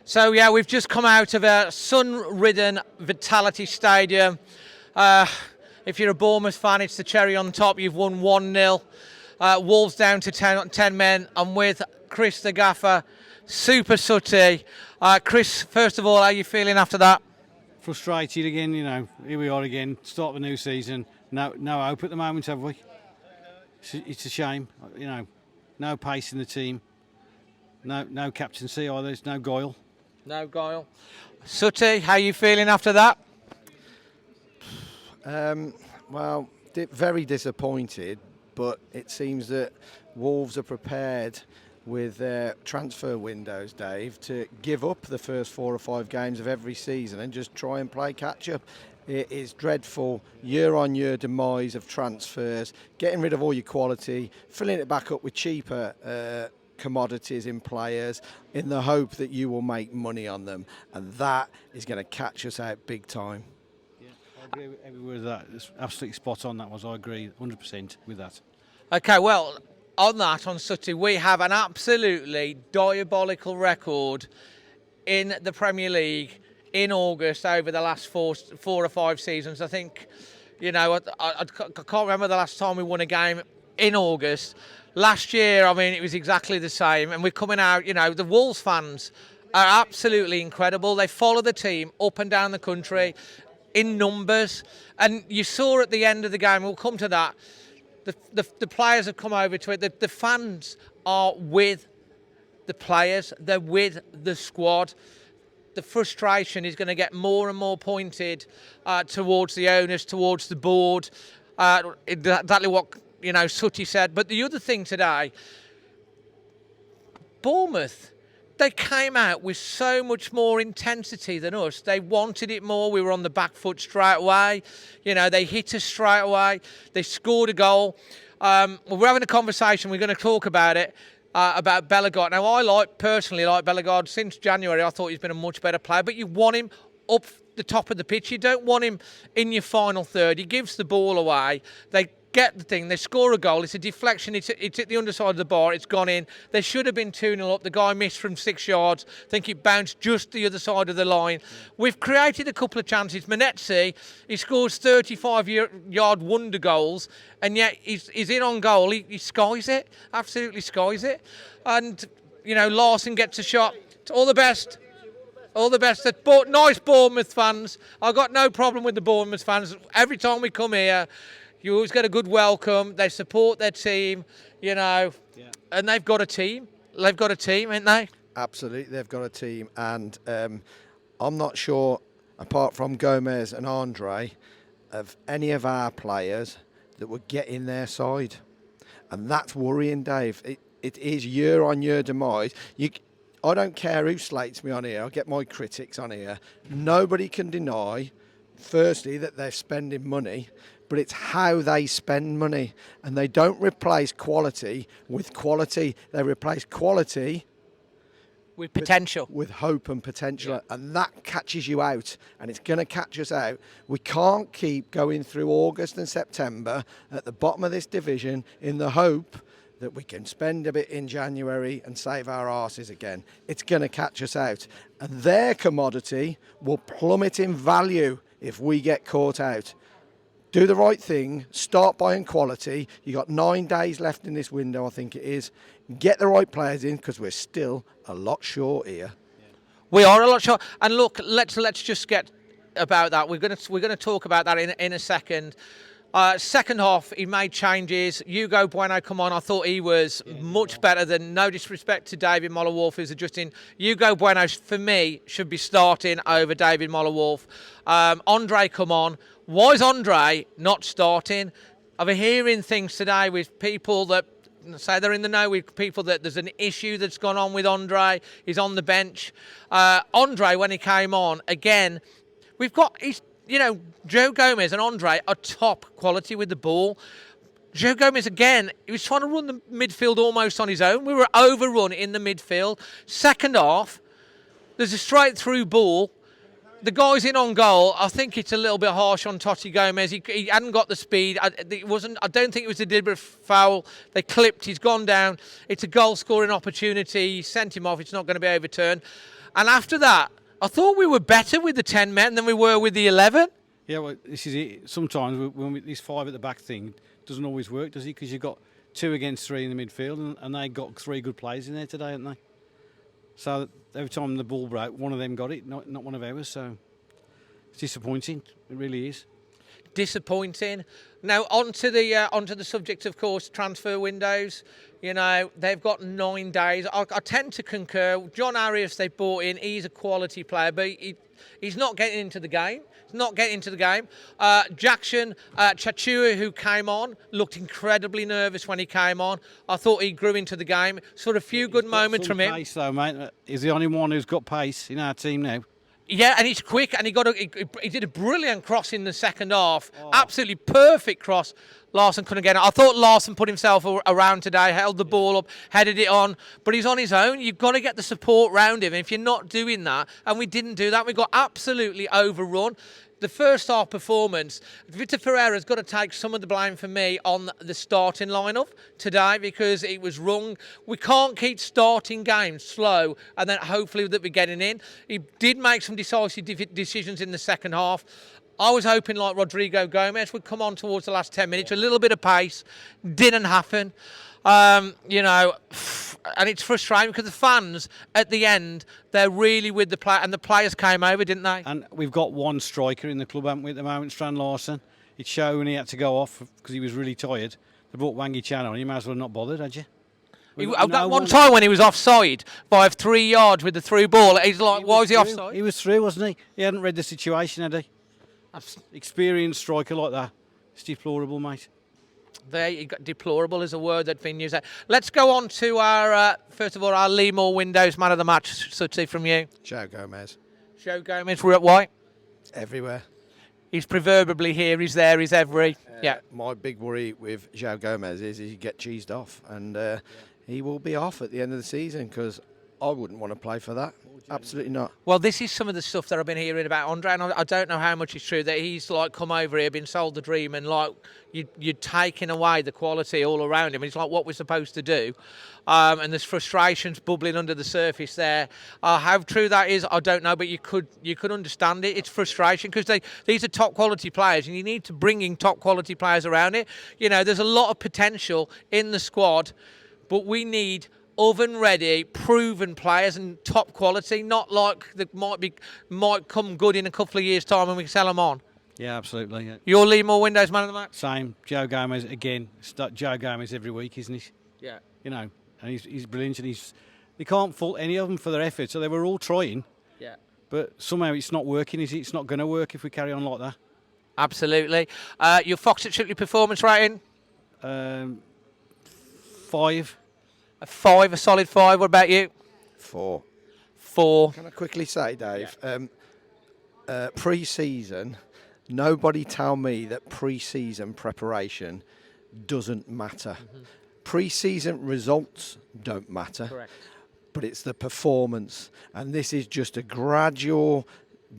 So yeah, we've just come out of a sun-ridden Vitality Stadium. If you're a Bournemouth fan, it's the cherry on top. You've won 1-0. Wolves down to 10 men. I'm with Chris the Gaffer, Super Sutty. Chris, first of all, how are you feeling after that? Frustrated again, here we are again, start of a new season. No hope at the moment, have we? It's a shame, no pace in the team. No captaincy either, there's no guile. No guile. Sutty, how are you feeling after that? Well, very disappointed, but it seems that Wolves are prepared with their transfer windows, Dave, to give up the first 4 or 5 games of every season and just try and play catch-up. It is dreadful year-on-year demise of transfers, getting rid of all your quality, filling it back up with cheaper commodities in players in the hope that you will make money on them, and that is going to catch us out big time. Yeah, I agree with every word of that. It's absolutely spot on, that was. I agree 100% with that. Okay, well, on that, on Sutty, we have an absolutely diabolical record in the Premier League in August over the last four or 5 seasons. I think, I can't remember the last time we won a game in August. Last year, it was exactly the same. And we're coming out, the Wolves fans are absolutely incredible. They follow the team up and down the country in numbers. And you saw at the end of the game, we'll come to that, the players have come over to it. The fans are with the players. They're with the squad. The frustration is going to get more and more pointed towards the owners, towards the board. Exactly what Sutty said. But the other thing today, Bournemouth, they came out with so much more intensity than us. They wanted it more. We were on the back foot straight away. They hit us straight away. They scored a goal. We're having a conversation. We're going to talk about it. About Bellegarde. Now, I personally like Bellegarde. Since January, I thought he's been a much better player, but you want him up the top of the pitch. You don't want him in your final third. He gives the ball away. They get the thing. They score a goal. It's a deflection. It's at the underside of the bar. It's gone in. They should have been 2-0 up. The guy missed from 6 yards. I think it bounced just the other side of the line. Yeah. We've created a couple of chances. Manetzi, he scores 35-yard wonder goals, and yet he's in on goal. He skies it. Absolutely skies it. And, Larson gets a shot. All the best. All the best. Nice Bournemouth fans. I've got no problem with the Bournemouth fans. Every time we come here, you always get a good welcome. They support their team, and they've got a team. They've got a team, ain't they? Absolutely, they've got a team. And I'm not sure, apart from Gomez and Andre, of any of our players that would get in their side. And that's worrying, Dave. It is year-on-year demise. I don't care who slates me on here. I get my critics on here. Nobody can deny, firstly, that they're spending money, but it's how they spend money. And they don't replace quality with quality. They replace quality with potential. With hope and potential. Yeah. And that catches you out. And it's going to catch us out. We can't keep going through August and September at the bottom of this division in the hope that we can spend a bit in January and save our arses again. It's going to catch us out. And their commodity will plummet in value if we get caught out. Do the right thing, start buying quality. You got 9 days left in this window, I think it is. Get the right players in, because we're still a lot short here. We are a lot short. And look, let's just get about that. We're going to talk about that in a second. Second half, he made changes. Hugo Bueno come on. I thought he was much better than, no disrespect to David Moller-Wolf, who's adjusting. Hugo Bueno, for me, should be starting over David Moller-Wolf. Andre come on. Why is Andre not starting? I've been hearing things today with people that say they're in the know, with people that there's an issue that's gone on with Andre. He's on the bench. Andre, when he came on, again, Joe Gomez and Andre are top quality with the ball. Joe Gomez, again, he was trying to run the midfield almost on his own. We were overrun in the midfield. Second half, there's a straight through ball. The guy's in on goal. I think it's a little bit harsh on Totti Gomez. He hadn't got the speed. I don't think it was a deliberate foul. They clipped. He's gone down. It's a goal-scoring opportunity. He sent him off. It's not going to be overturned. And after that, I thought we were better with the 10 men than we were with the 11. Yeah, well, this is it. Sometimes when this 5 at the back thing doesn't always work, does it? Because you've got 2 against 3 in the midfield, and they got 3 good players in there today, haven't they? So every time the ball broke, one of them got it, not one of ours. So it's disappointing. It really is. Disappointing. Now onto the subject, of course, transfer windows. You know, they've got 9 days. I tend to concur. John Arias they brought in. He's a quality player, but he's not getting into the game. He's not getting into the game. Jackson Chachua, who came on, looked incredibly nervous when he came on. I thought he grew into the game. Sort of few good moments from him. Pace though, mate. He's the only one who's got pace in our team now. Yeah, and he's quick, and he did a brilliant cross in the second half. Absolutely perfect cross. Larson couldn't get it. I thought Larson put himself around today, held the ball up, headed it on, but he's on his own. You've got to get the support round him. And if you're not doing that, and we didn't do that, we got absolutely overrun. The first half performance, Victor Ferreira's got to take some of the blame for me on the starting lineup today because it was wrong. We can't keep starting games slow and then hopefully that we're getting in. He did make some decisive decisions in the second half. I was hoping like Rodrigo Gomez would come on towards the last 10 minutes, a little bit of pace. Didn't happen. You know, and it's frustrating because the fans at the end, they're really with the player, and the players came over, didn't they? And we've got one striker in the club, haven't we, at the moment, Strand Larson. It's showing he had to go off because he was really tired. They brought Wangi Chan on. You might as well not bothered, had you? That one time when he was offside by 3 yards with the through ball, he's like, why was he offside? He was through, wasn't he? He hadn't read the situation, had he? Experienced striker like that. It's deplorable, mate. There you go. Deplorable is a word that's been used. Let's go on to our, first of all, our Leamore Windows man of the match, Sutty, from you. Joe Gomez. Joe Gomez, we're at white. Everywhere. He's proverbially here, he's there, he's every. Yeah. My big worry with Joe Gomez is he get cheesed off, and he will be off at the end of the season because I wouldn't want to play for that. Absolutely not. Well, this is some of the stuff that I've been hearing about Andre, and I don't know how much is true, that he's like come over here, been sold the dream, and like you're taking away the quality all around him. It's like what we're supposed to do. And there's frustrations bubbling under the surface there. How true that is, I don't know, but you could understand it. It's frustration because these are top quality players, and you need to bring in top quality players around it. You know, there's a lot of potential in the squad, but we need oven-ready, proven players and top quality, not like that might come good in a couple of years' time when we sell them on. Yeah, absolutely. Yeah. Your Leamore Windows man of the match? Same. Joe Gomez, again. Joe Gomez every week, isn't he? Yeah. You know, and he's brilliant, and they can't fault any of them for their effort, so they were all trying. Yeah. But somehow it's not working, is it? It's not going to work if we carry on like that. Absolutely. Your Fox at Shipley performance rating? 5. A 5, a solid 5. What about you? 4. 4. Can I quickly say, Dave, pre-season, nobody tell me that pre-season preparation doesn't matter. Mm-hmm. Pre-season results don't matter. Correct. But it's the performance. And this is just a gradual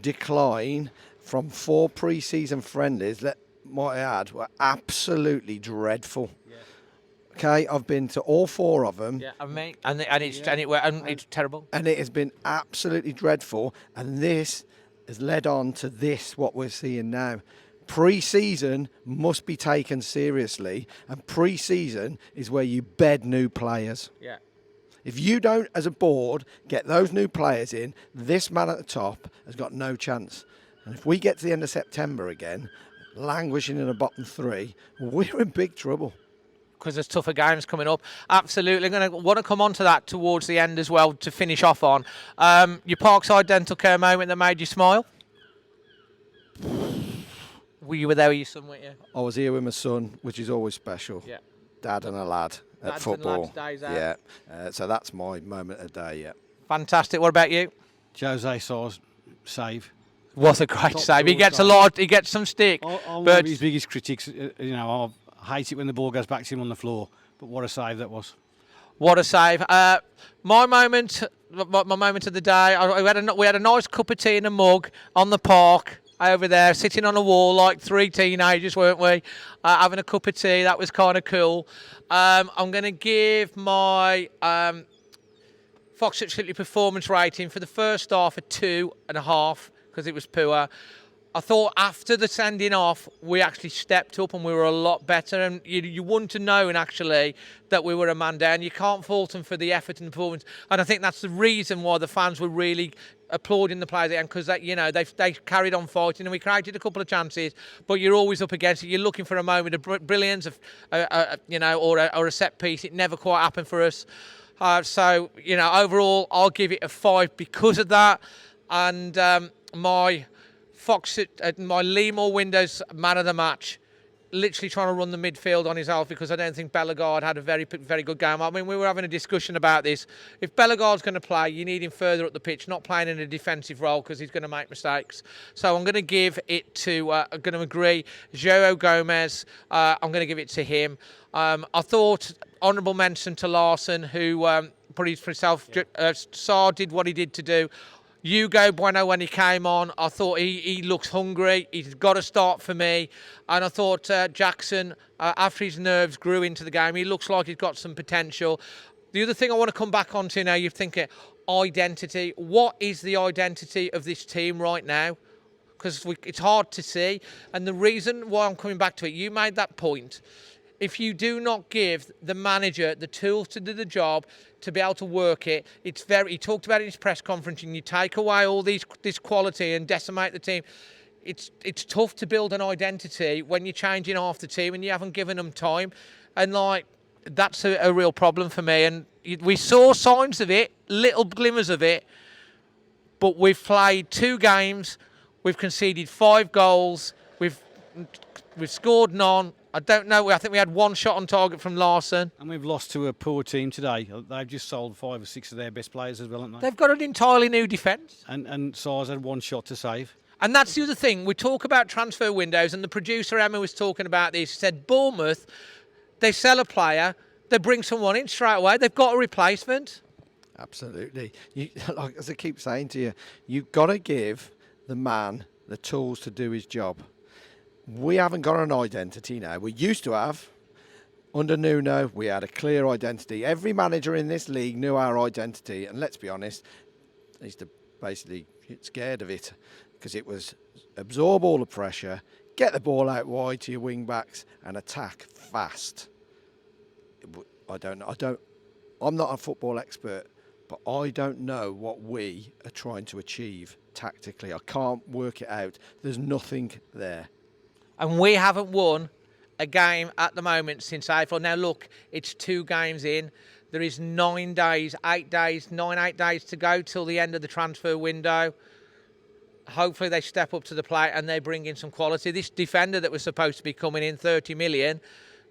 decline from 4 pre-season friendlies that, might I add, were absolutely dreadful. Yeah. Okay, I've been to all 4 of them. Yeah, and it's terrible. And it has been absolutely dreadful. And this has led on to this, what we're seeing now. Pre-season must be taken seriously, and pre-season is where you bed new players. Yeah. If you don't, as a board, get those new players in, this man at the top has got no chance. And if we get to the end of September again, languishing in the bottom 3, we're in big trouble. Because there's tougher games coming up. Absolutely. I'm going to want to come on to that towards the end as well to finish off on. Your Parkside dental care moment that made you smile? You were there with your son, weren't you? I was here with my son, which is always special. Yeah. Dad and a lad at Dads football. And lads days out. Yeah. So that's my moment of the day, yeah. Fantastic. What about you? Jose Saw's save. What a great save. He gets a lot. He gets some stick. I'm one of his biggest critics. You know, I hate it when the ball goes back to him on the floor. But what a save that was. What a save. My moment of the day, we had a nice cup of tea in a mug on the park over there, sitting on a wall like 3 teenagers, weren't we? Having a cup of tea. That was kind of cool. I'm going to give my Fox at Shipley performance rating for the first half at 2.5 because it was poor. I thought after the sending off, we actually stepped up and we were a lot better. And you wouldn't have known actually that we were a man down. You can't fault them for the effort and performance. And I think that's the reason why the fans were really applauding the players and because they carried on fighting and we created a couple of chances. But you're always up against it. You're looking for a moment of brilliance, or a set piece. It never quite happened for us. So overall, I'll give it a 5 because of that. And my Leamore Windows man of the match, literally trying to run the midfield on his half because I don't think Bellegarde had a very, very good game. I mean, we were having a discussion about this. If Bellegarde's going to play, you need him further up the pitch, not playing in a defensive role because he's going to make mistakes. So I'm going to give it to, I'm going to agree, João Gomez. I'm going to give it to him. I thought honourable mention to Larson, who put his for himself. Sarr did what he did to do. Hugo Bueno, when he came on, I thought he looks hungry. He's got to start for me. And I thought Jackson, after his nerves grew into the game, he looks like he's got some potential. The other thing I want to come back onto now, you're thinking identity. What is the identity of this team right now? Because it's hard to see. And the reason why I'm coming back to it, you made that point. If you do not give the manager the tools to do the job, to be able to work it, he talked about it in his press conference, and you take away all this quality and decimate the team. It's tough to build an identity when you're changing half the team and you haven't given them time. And that's a real problem for me. And we saw signs of it, little glimmers of it, but we've played 2 games, we've conceded 5 goals, we've scored none. I don't know. I think we had 1 shot on target from Larson. And we've lost to a poor team today. They've just sold 5 or 6 of their best players as well, haven't they? They've got an entirely new defence. And Sarr's had 1 shot to save. And that's the other thing. We talk about transfer windows, and the producer, Emma, was talking about this. She said, Bournemouth, they sell a player, they bring someone in straight away, they've got a replacement. Absolutely. As I keep saying to you, you've got to give the man the tools to do his job. We haven't got an identity now. We used to have. Under Nuno, we had a clear identity. Every manager in this league knew our identity. And let's be honest, they used to basically get scared of it because it was absorb all the pressure, get the ball out wide to your wing backs and attack fast. I'm not a football expert, but I don't know what we are trying to achieve tactically. I can't work it out. There's nothing there. And we haven't won a game at the moment since April. Now, look, it's 2 games in. There is 8 days to go till the end of the transfer window. Hopefully they step up to the plate and they bring in some quality. This defender that was supposed to be coming in, 30 million,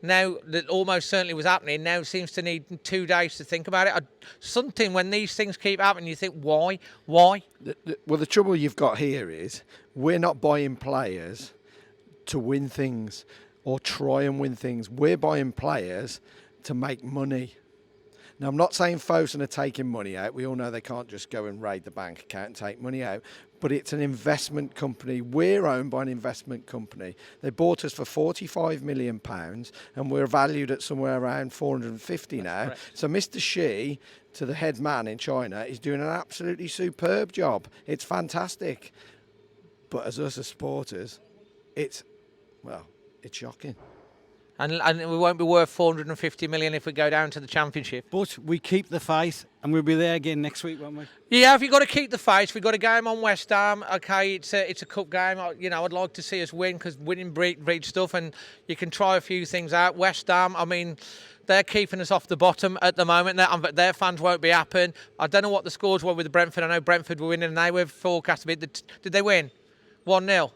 now that almost certainly was happening, now seems to need 2 days to think about it. Something, when these things keep happening, you think, why? Well, the trouble you've got here is we're not buying players to win things or try and win things. We're buying players to make money. Now, I'm not saying Fosun are taking money out. We all know they can't just go and raid the bank account and take money out. But it's an investment company. We're owned by an investment company. They bought us for £45 million and we're valued at somewhere around 450 now. Correct. So Mr. Shi, to the head man in China, is doing an absolutely superb job. It's fantastic. But as us as supporters, it's shocking. And we won't be worth 450 million if we go down to the Championship. But we keep the faith and we'll be there again next week, won't we? Yeah, if you've got to keep the faith, we've got a game on West Ham. Okay, it's a cup game. I'd like to see us win because winning breeds stuff and you can try a few things out. West Ham, I mean, they're keeping us off the bottom at the moment. Their fans won't be happy. I don't know what the scores were with Brentford. I know Brentford were winning and they were forecast a bit. Did they win? 1-0?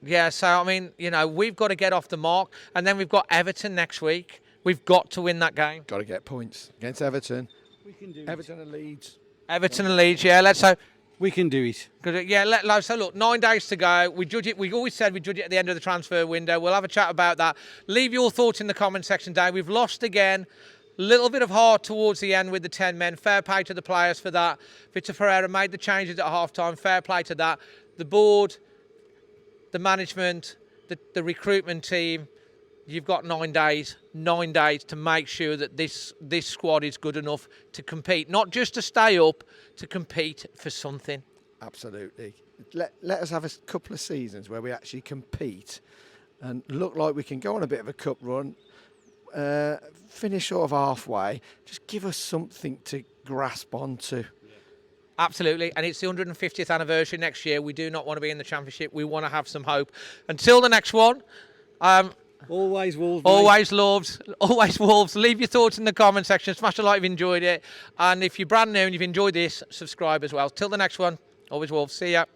Yeah, so, I mean, we've got to get off the mark. And then we've got Everton next week. We've got to win that game. Got to get points against Everton. We can do Everton and Leeds. Everton and Leeds, yeah. Let's hope. We can do it. Yeah, so look, 9 days to go. We judge it. We always said we judge it at the end of the transfer window. We'll have a chat about that. Leave your thoughts in the comment section, Dave. We've lost again. Little bit of heart towards the end with the 10 men. Fair play to the players for that. Victor Ferreira made the changes at half-time. Fair play to that. The board, the management, the recruitment team, you've got 9 days to make sure that this squad is good enough to compete, not just to stay up, to compete for something. Absolutely. Let us have a couple of seasons where we actually compete and look like we can go on a bit of a cup run, finish sort of halfway. Just give us something to grasp onto. Absolutely, and it's the 150th anniversary next year. We do not want to be in the Championship. We want to have some hope. Until the next one, Always Wolves. Mate. always Wolves. Leave your thoughts in the comment section. Smash a like if you enjoyed it. And if you're brand new and you've enjoyed this, subscribe as well. Till the next one, always Wolves. See ya.